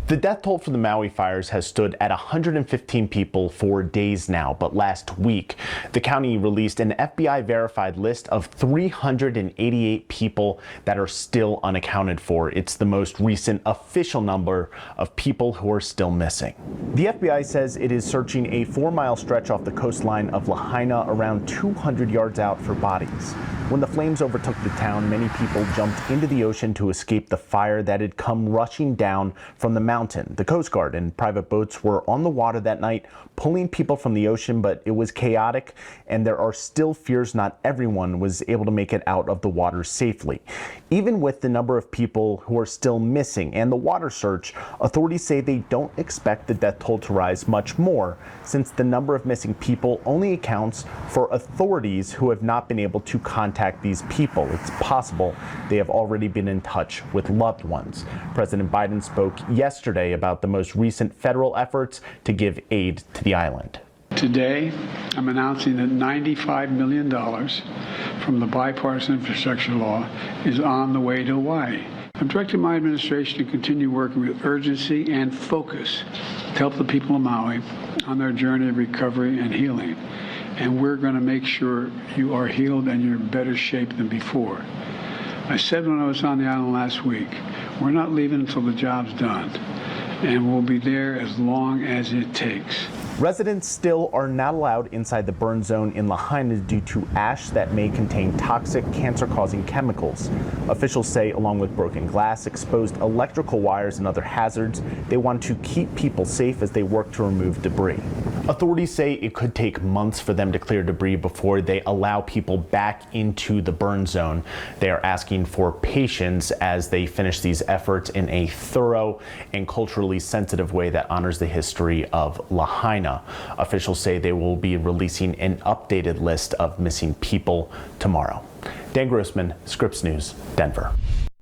The death toll for the Maui fires has stood at 115 people for days now, but last week, the county released an FBI-verified list of 388 people that are still unaccounted for. It's the most recent official number of people who are still missing. The FBI says it is searching a 4-mile stretch off the coastline of Lahaina, around 200 yards out, for bodies. When the flames overtook the town, many people jumped into the ocean to escape the fire that had come rushing down from the mountain. The Coast Guard and private boats were on the water that night, pulling people from the ocean, but it was chaotic, and there are still fears not everyone was able to make it out of the water safely. Even with the number of people who are still missing and the water search, authorities say they don't expect the death toll to rise much more, since the number of missing people only accounts for authorities who have not been able to contact these people. It's possible they have already been in touch with loved ones. President Biden spoke yesterday about the most recent federal efforts to give aid to the island. Today, I'm announcing that $95 million from the bipartisan infrastructure law is on the way to Hawaii. I've directed my administration to continue working with urgency and focus to help the people of Maui on their journey of recovery and healing. And we're going to make sure you are healed and you're in better shape than before. I said when I was on the island last week, we're not leaving until the job's done, and we'll be there as long as it takes. Residents still are not allowed inside the burn zone in Lahaina due to ash that may contain toxic, cancer-causing chemicals. Officials say, along with broken glass, exposed electrical wires, and other hazards, they want to keep people safe as they work to remove debris. Authorities say it could take months for them to clear debris before they allow people back into the burn zone. They are asking for patience as they finish these efforts in a thorough and culturally sensitive way that honors the history of Lahaina. Officials say they will be releasing an updated list of missing people tomorrow. Dan Grossman, Scripps News, Denver.